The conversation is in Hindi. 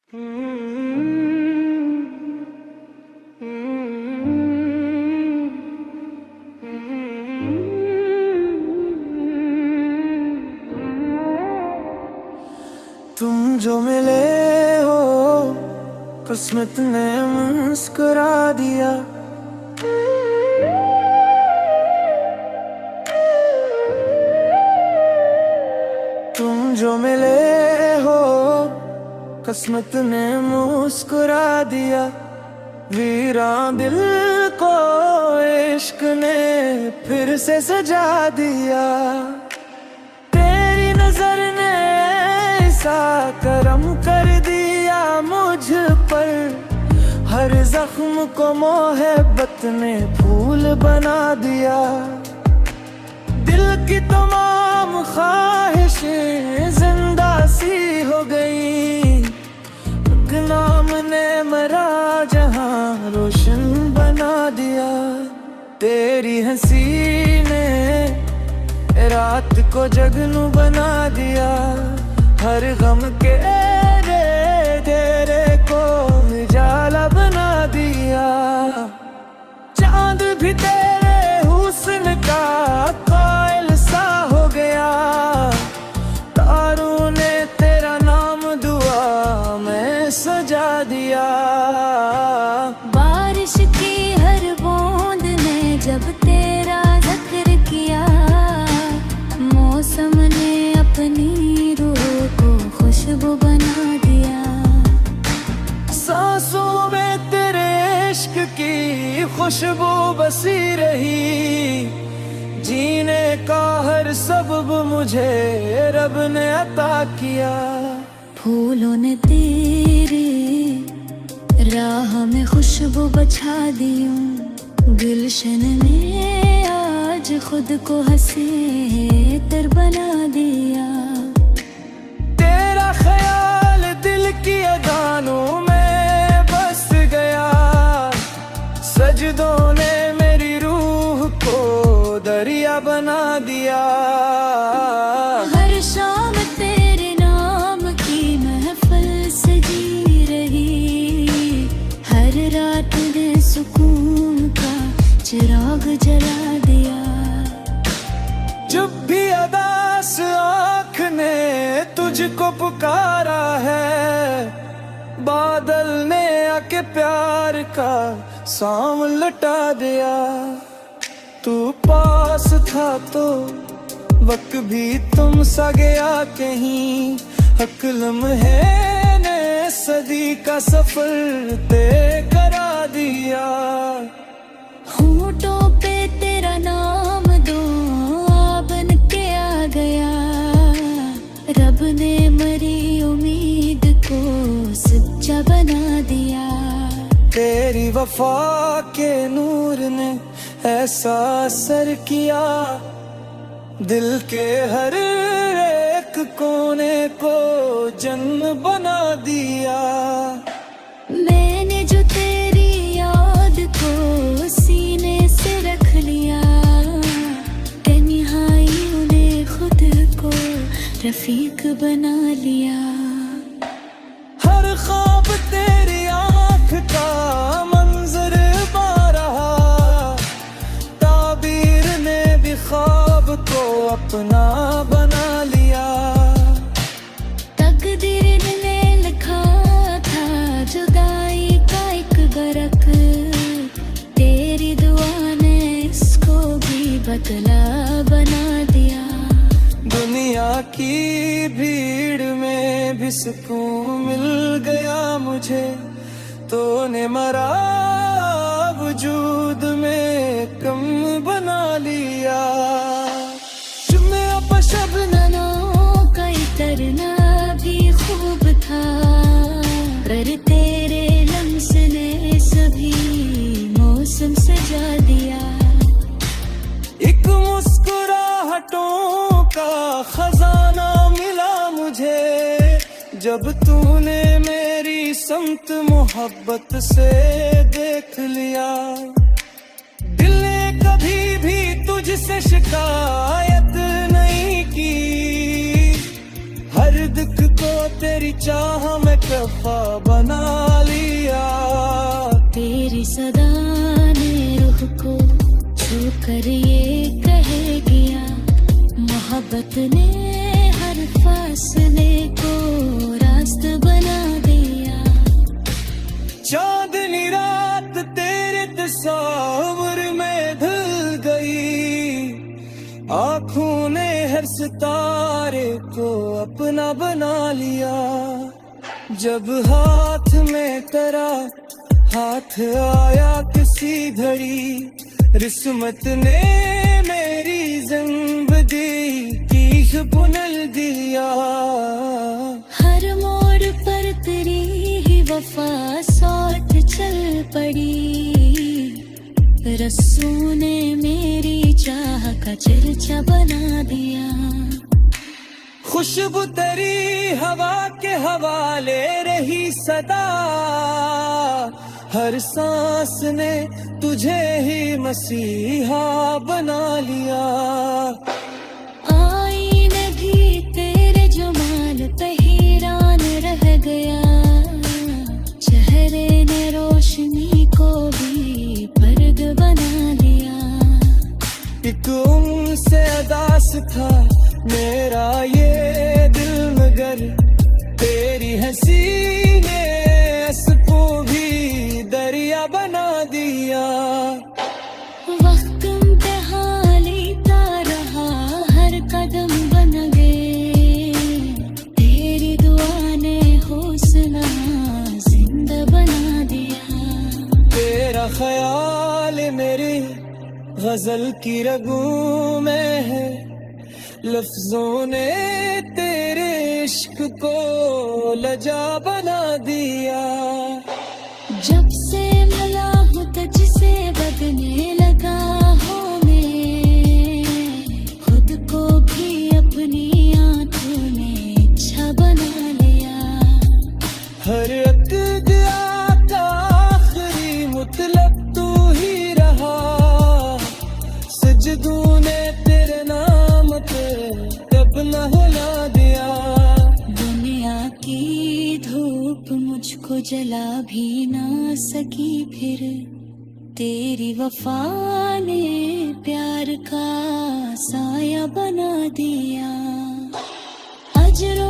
तुम जो मिले हो किस्मत ने मुस्कुरा दिया। तुम जो मिले हो किस्मत ने मुस्कुरा दिया। वीरान दिल को इश्क ने फिर से सजा दिया। तेरी नजर ने ऐसा करम कर दिया मुझ पर, हर जख्म को मोहब्बत ने फूल बना दिया। दिल की तमाम ख्वाहिशें जिंदा सी हो गई, नाम ने मेरा जहां रोशन बना दिया। तेरी हंसी ने रात को जगनू बना दिया, हर गम के तेरे को उजाला बना दिया। चांद भी तेरे हुस्न का कायल सा हो गया, तारों ने तेरा नाम दुआ में सजा दिया। बारिश की हर बूंद ने जब तेरा जिक्र किया, मौसम ने अपनी रूह को खुशबू बना दिया। सांसों में तेरे इश्क की खुशबू बसी रही, जीने का हर सबब मुझे रब ने अता किया। फूलों ने तेरी राह में खुशबू बछा दी, गुलशन ने आज खुद को हंसी तर बना दिया। तेरा ख्याल दिल की अदानों में बस गया, सजदों ने मेरी रूह को दरिया बना दिया। हर शाम तेरे नाम की महफिल सजी रही, हर रात ने सुकून का चिराग जला दिया। जब भी अदास आँख ने तुझको पुकारा है, बादल ने आके प्यार का सावन लटा दिया। तू पास था तो वक्त भी तुम सा गया कहीं, हक लम्हे ने सदी का सफर तय करा दिया। होठों पे तेरा नाम दुआ बन के आ गया, रब ने मरी उम्मीद को सच्चा बना दिया। तेरी वफा के नूर ने ऐसा असर किया, दिल के हर एक कोने को जन्म बना दिया। मैंने जो तेरी याद को सीने से रख लिया, तन्हाइयों ने खुद को रफीक बना लिया। हर ख्वाब तेरी आँख का मंजर पा रहा, ताबीर ने भी ख्वाब को अपना बना लिया। तकदीर ने लिखा था जुदाई का एक बरक, तेरी दुआ ने इसको भी बदला बना दिया। दुनिया की भीड़ में भी सुकून मिल गया मुझे, तूने मरा वजूद में कम बना लिया। जुम्मे अपा शबनमों का इतरना भी खूब था, पर तेरे लम्स ने सभी मौसम सजा दिया। एक मुस्कुराहटों का खजाना मिला मुझे, जब तूने मेरी समत मोहब्बत से देख लिया। दिल ने कभी भी तुझसे शिकायत नहीं की, हर दुख को तेरी चाह में कफा बना लिया। तेरी सदा ने रूह को छू कर ये कह गया, मोहब्बत ने हर फासले को रास्त बना दिया। चांदनी रात तेरे तस्वीर में धुल गई, आँखों ने हर सितारे को अपना बना लिया। जब हाथ में तेरा हाथ आया किसी घड़ी, रिस्मत ने मेरी जिंदगी की पुनल दिया। हर मोड़ पर तेरी ही वफा सौट चल पड़ी, रस्सों ने मेरी चाह का चर्चा बना दिया। खुशबू तेरी हवा के हवाले रही सदा, हर सांस ने तुझे ही मसीहा बना लिया। आईने भी तेरे जमाल पे हैरान रह गया, चेहरे ने रोशनी को भी पर्द बना लिया। एक उनसे अदास था मेरा ये दिल, मगर तेरी हंसी ने इसको भी दरिया बना दिया। वक्त इम्तिहानी ता रहा, हर कदम बन गए, तेरी दुआ ने हौसला जिंदा बना दिया। तेरा ख्याल मेरी गजल की रगों में है, लफ्जों ने तेरे इश्क को लजा बना दिया। जब से मिला हूँ तुझसे बदने लगा हूँ मैं, खुद को भी अपनी आंखों में इच्छा बना लिया। हर अक़द का आखिरी मुतलब तू ही रहा, सजदों ने तेरे नाम पे कब न हिला दिया। दुनिया की धूप मुझको जला भी ना सकी, फिर तेरी वफा ने प्यार का साया बना दिया। अजरो